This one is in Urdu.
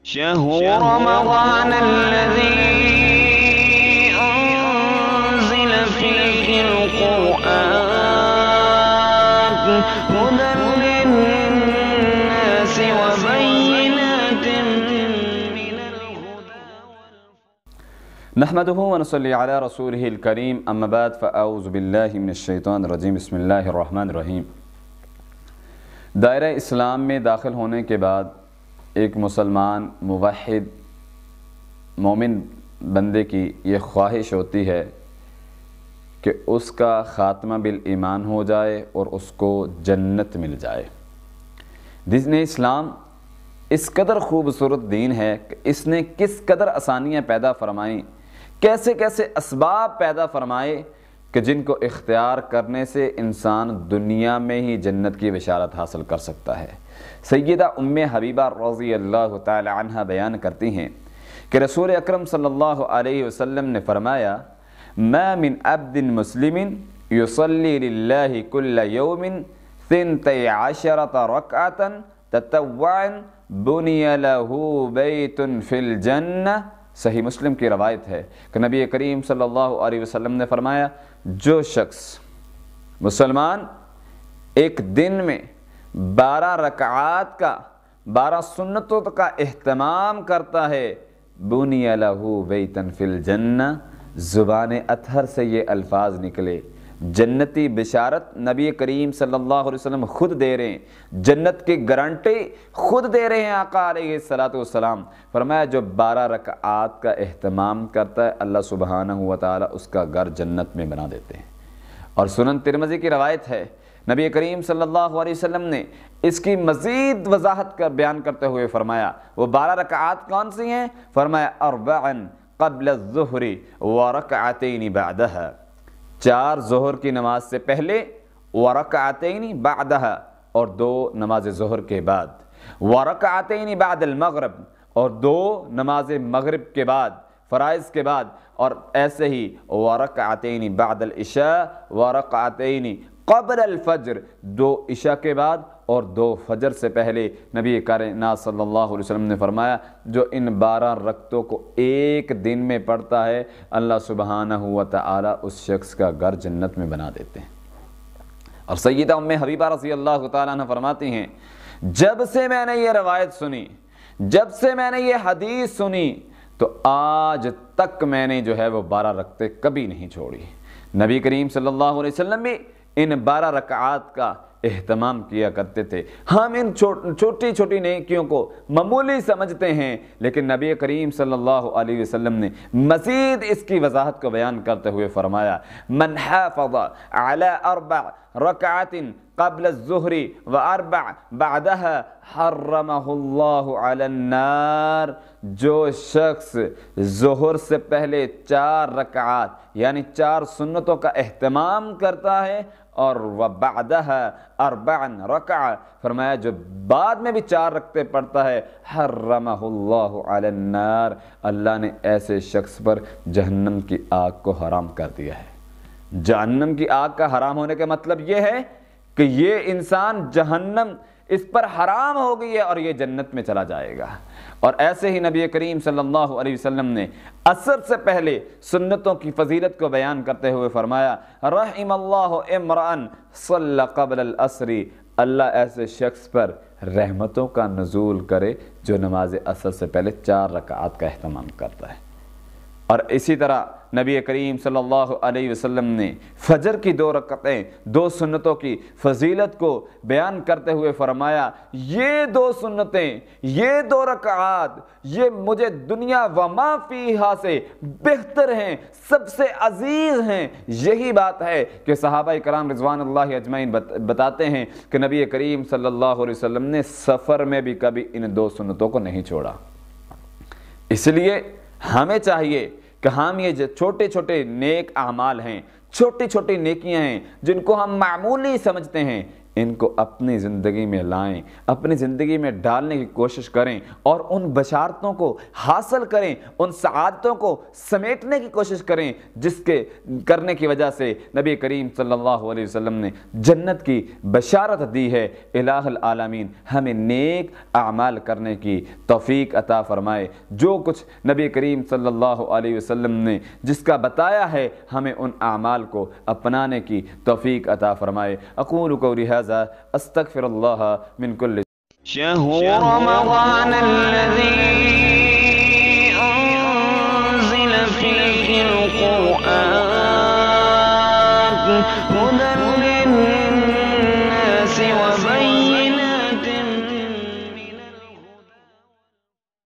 شهر رمضان الذي أنزل فيه القرآن هدى للناس وبينات من الهدى نحمده ونصلي على رسوله الكريم اما بعد فاعوذ باللہ من الشیطان الرجیم بسم اللہ الرحمن الرحیم۔ دائرہ اسلام میں داخل ہونے کے بعد ایک مسلمان موحد مومن بندے کی یہ خواہش ہوتی ہے کہ اس کا خاتمہ بالایمان ہو جائے اور اس کو جنت مل جائے۔ دین اسلام اس قدر خوبصورت دین ہے کہ اس نے کس قدر آسانیاں پیدا فرمائیں، کیسے کیسے اسباب پیدا فرمائے کہ جن کو اختیار کرنے سے انسان دنیا میں ہی جنت کی بشارت حاصل کر سکتا ہے۔ سیدہ ام حبیبہ رضی اللہ تعالی عنہ بیان کرتی ہیں کہ رسول اکرم صلی اللہ علیہ وسلم نے فرمایا ما من عبد مسلم یصلی للہ کل یوم 12 رکعۃ تطوعا بنی لہ بیت فی الجنہ۔ صحیح مسلم کی روایت ہے کہ نبی کریم صلی اللہ علیہ وسلم نے فرمایا جو شخص مسلمان ایک دن میں 12 رکعات کا 12 سنتوں کا اہتمام کرتا ہے بنی لہ بیتن فی الجنہ، زبان اطہر سے یہ الفاظ نکلے، جنتی بشارت نبی کریم صلی اللہ علیہ وسلم خود دے رہے ہیں، جنت کی گارنٹی خود دے رہے ہیں آقا علیہ السلام۔ فرمایا جو 12 رکعات کا اہتمام کرتا ہے اللہ سبحانہ و تعالی اس کا گھر جنت میں بنا دیتے ہیں۔ اور سنن ترمذی کی روایت ہے نبی کریم صلی اللہ علیہ وسلم نے اس کی مزید وضاحت کا بیان کرتے ہوئے فرمایا وہ 12 رکعات کون سی ہیں؟ فرمایا 4 قبل الظہر ورکعتین بعدها، 4 ظہر کی نماز سے پہلے، ورکعتین بعدها اور 2 نماز ظہر کے بعد، ورکعتین بعد المغرب اور 2 نماز مغرب کے بعد، فرائض کے بعد، اور ایسے ہی ورکعتین بعد العشاء ورکعتین قبل الفجر، 2 عشاء کے بعد اور 2 فجر سے پہلے۔ نبی کائنات صلی اللہ علیہ وسلم نے فرمایا جو ان 12 رکعتوں کو ایک دن میں پڑھتا ہے اللہ سبحانہ و تعالی اس شخص کا گھر جنت میں بنا دیتے ہیں۔ اور سیدہ ام حبیبہ رضی اللہ تعالیٰ عنہ فرماتی ہیں جب سے میں نے یہ روایت سنی، جب سے میں نے یہ حدیث سنی تو آج تک میں نے جو ہے وہ 12 رکعتیں کبھی نہیں چھوڑی۔ نبی کریم صلی اللہ علیہ وسلم بھی ان 12 رکعات کا اہتمام کیا کرتے تھے۔ ہم ان چھوٹی چھوٹی نیکیوں کو معمولی سمجھتے ہیں، لیکن نبی کریم صلی اللہ علیہ وسلم نے مزید اس کی وضاحت کو بیان کرتے ہوئے فرمایا من حافظ علی 4 رکعات قبل الظہر و4 بعدها حرمہ اللہ علی النار، جو شخص ظہر سے پہلے 4 رکعات یعنی 4 سنتوں کا اہتمام کرتا ہے اور وبعدها 4 رکعہ، فرمایا جو بعد میں بھی 4 رکعتیں پڑھتا ہے حرمہ اللہ علی النار، اللہ نے ایسے شخص پر جہنم کی آگ کو حرام کر دیا ہے۔ جہنم کی آگ کا حرام ہونے کا مطلب یہ ہے کہ یہ انسان جہنم اس پر حرام ہو گئی ہے اور یہ جنت میں چلا جائے گا۔ اور ایسے ہی نبی کریم صلی اللہ علیہ وسلم نے عصر سے پہلے سنتوں کی فضیلت کو بیان کرتے ہوئے فرمایا رحم اللہ امرأ صلی قبل العصر، اللہ ایسے شخص پر رحمتوں کا نزول کرے جو نماز عصر سے پہلے 4 رکعات کا اہتمام کرتا ہے۔ اور اسی طرح نبی کریم صلی اللہ علیہ وسلم نے فجر کی 2 رکعتیں 2 سنتوں کی فضیلت کو بیان کرتے ہوئے فرمایا یہ 2 سنتیں، یہ 2 رکعات، یہ مجھے دنیا وما فیہا سے بہتر ہیں، سب سے عزیز ہیں۔ یہی بات ہے کہ صحابہ کرام رضوان اللہ اجمعین بتاتے ہیں کہ نبی کریم صلی اللہ علیہ وسلم نے سفر میں بھی کبھی ان 2 سنتوں کو نہیں چھوڑا۔ اس لیے ہمیں چاہیے کہ ہم یہ جو چھوٹے چھوٹے نیک اعمال ہیں، چھوٹی چھوٹی نیکیاں ہیں جن کو ہم معمولی سمجھتے ہیں، ان کو اپنی زندگی میں لائیں، اپنی زندگی میں ڈالنے کی کوشش کریں اور ان بشارتوں کو حاصل کریں، ان سعادتوں کو سمیٹنے کی کوشش کریں جس کے کرنے کی وجہ سے نبی کریم صلی اللہ علیہ وسلم نے جنت کی بشارت دی ہے۔ الہ العالمین ہمیں نیک اعمال کرنے کی توفیق عطا فرمائے، جو کچھ نبی کریم صلی اللہ علیہ وسلم نے جس کا بتایا ہے ہمیں ان اعمال کو اپنانے کی توفیق عطا فرمائے۔ اقول قولی ھذا استغفر اللہ من کل شهر رمضان الذي أنزل فيه القرآن هدى